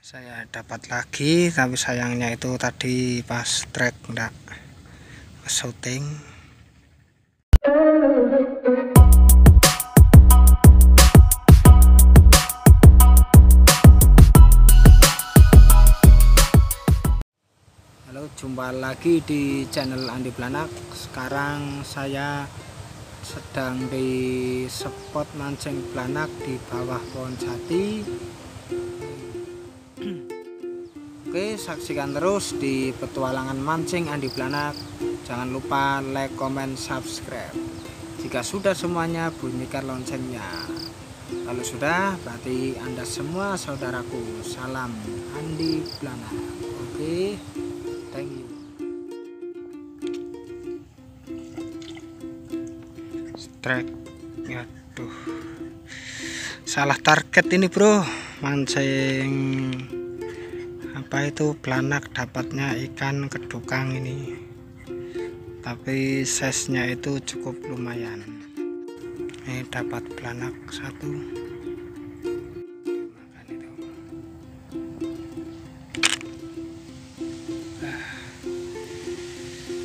Saya dapat lagi, tapi sayangnya itu tadi pas trek enggak syuting. Halo, jumpa lagi di channel Andi Blanak. Sekarang saya sedang di spot mancing blanak di bawah pohon jati. Oke, saksikan terus di petualangan mancing Andi Blanak. Jangan lupa like, comment, subscribe. Jika sudah semuanya, bunyikan loncengnya. Kalau sudah, berarti Anda semua saudaraku. Salam Andi Blanak. Oke, thank you. Strike. Aduh, salah target ini bro. Mancing apa itu blanak, dapatnya ikan kedukang ini, tapi size-nya itu cukup lumayan. Ini dapat blanak satu. Makan itu.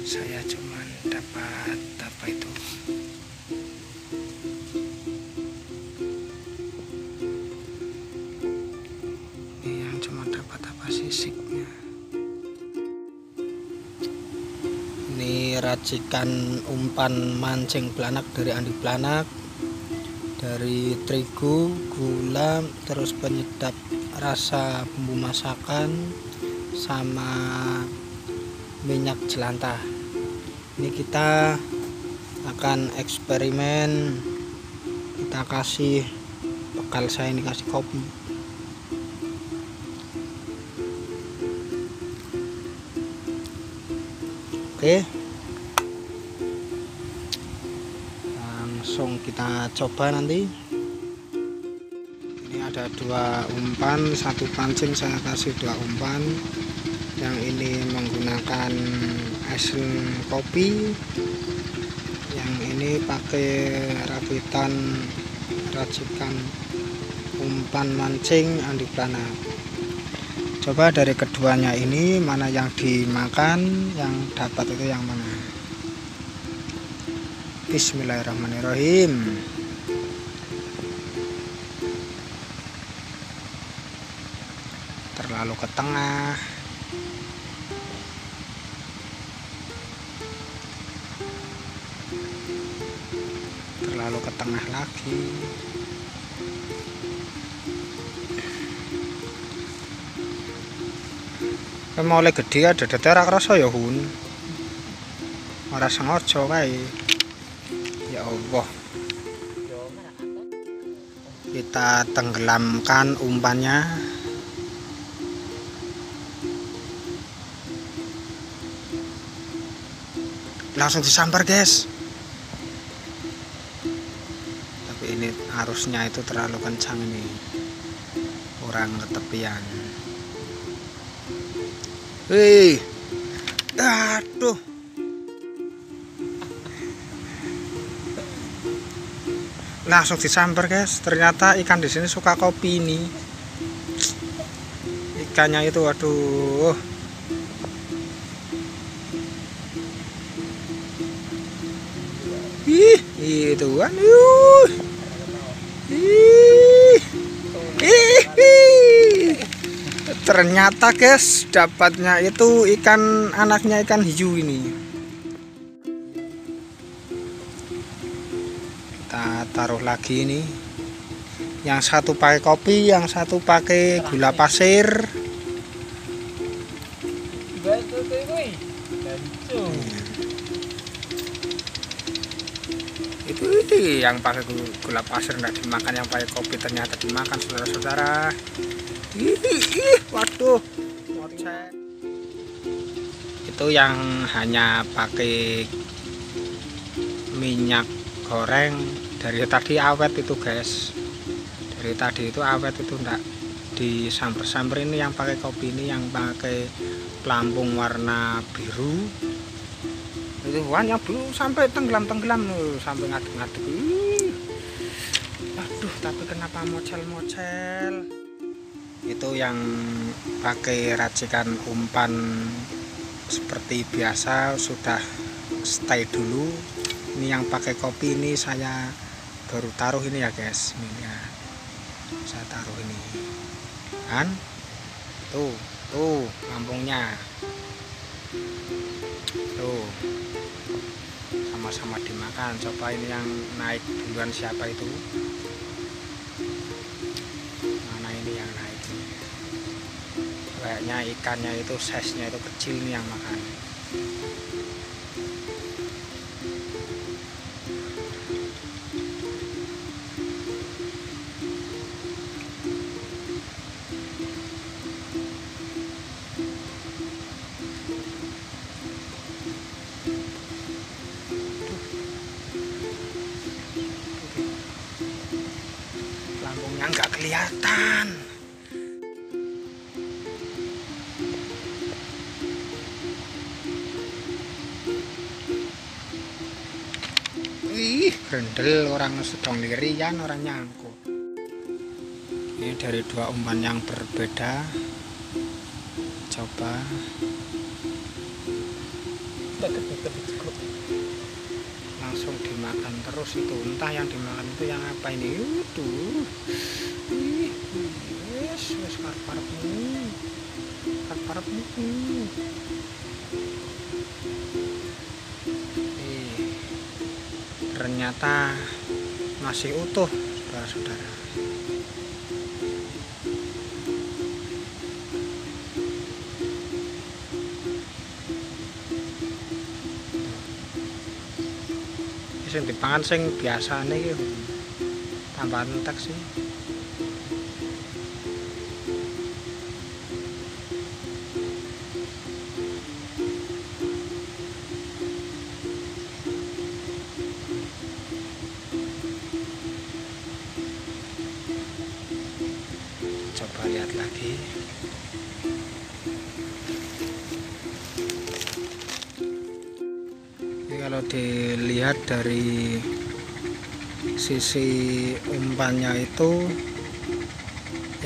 Saya cuman dapat apa itu, sisiknya. Ini racikan umpan mancing blanak dari Andi Blanak, dari terigu, gula, terus penyedap rasa bumbu masakan sama minyak jelantah. Ini kita akan eksperimen, kita kasih bekal saya ini, kasih kopi. Oke, langsung kita coba nanti. Ini ada dua umpan, satu pancing saya kasih dua umpan. Yang ini menggunakan esen kopi, yang ini pakai rakitan racikan umpan mancing Andi Blanak. Coba dari keduanya ini mana yang dimakan, yang dapat itu yang mana. Bismillahirrahmanirrahim. Terlalu ke tengah. Terlalu ke tengah lagi. Mau oleh gede ada deterak rasa ya hun, ora sengaja kae. Ya Allah, kita tenggelamkan umpannya. Langsung disambar guys, tapi ini arusnya itu terlalu kencang, ini kurang ketepian. Wih, aduh, langsung disambar guys. Ternyata ikan di sini suka kopi ini. Ikannya itu, aduh, itu kan, ternyata guys dapatnya itu ikan, anaknya ikan hiu ini. Kita taruh lagi ini. Yang satu pakai kopi, yang satu pakai gula pasir. Itu yang pakai gula pasir nggak dimakan, yang pakai kopi ternyata dimakan saudara-saudara. Waduh, ngocek. Itu yang hanya pakai minyak goreng. Dari tadi awet itu guys, dari tadi itu awet itu enggak disamber-samber. Ini yang pakai kopi, ini yang pakai pelampung warna biru. Itu kan yang belum sampai tenggelam loh, sampai ngaduk-ngaduk. Aduh, tapi kenapa mocel-mocel? itu yang pakai racikan umpan seperti biasa sudah stay dulu. Ini yang pakai kopi ini saya baru taruh ini ya guys, ini ya saya taruh ini kan, tuh lampungnya tuh sama-sama dimakan. Coba ini yang naik duluan siapa itu, mana ini yang naik ini. Kayaknya ikannya itu size-nya itu kecil nih yang makan. Lambungnya nggak kelihatan. Wih, grendel orang sedang lirian, orang nyangkut. Ini dari dua umpan yang berbeda. Coba. Langsung dimakan terus itu. Entah yang dimakan itu yang apa ini. Yuduh. Wes karep-karepmu. Karep-karepmu. Ternyata masih utuh, saudara-saudara. Sing dipangan sing biasane iki tambah entek sih. Coba lihat lagi. Ini kalau dilihat dari sisi umpannya itu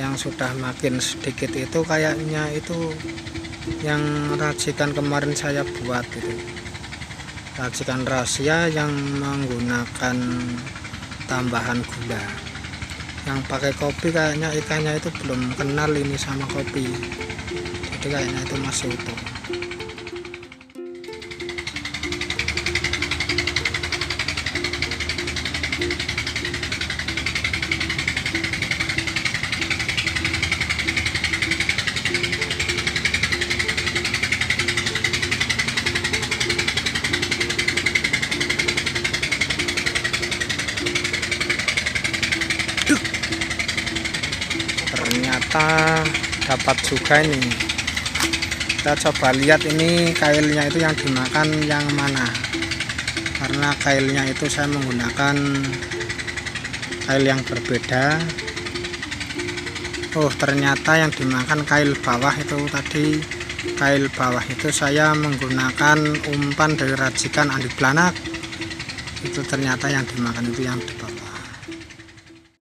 yang sudah makin sedikit itu kayaknya itu yang racikan kemarin saya buat itu. Racikan rahasia yang menggunakan tambahan gula. Yang pakai kopi kayaknya ikannya itu belum kenal ini sama kopi, jadi kayaknya itu masih utuh. Ternyata dapat juga ini. Kita coba lihat ini kailnya itu yang dimakan yang mana, karena kailnya itu saya menggunakan kail yang berbeda. Oh, ternyata yang dimakan kail bawah itu tadi. Kail bawah itu saya menggunakan umpan dari racikan Andi Blanak. Itu ternyata yang dimakan itu yang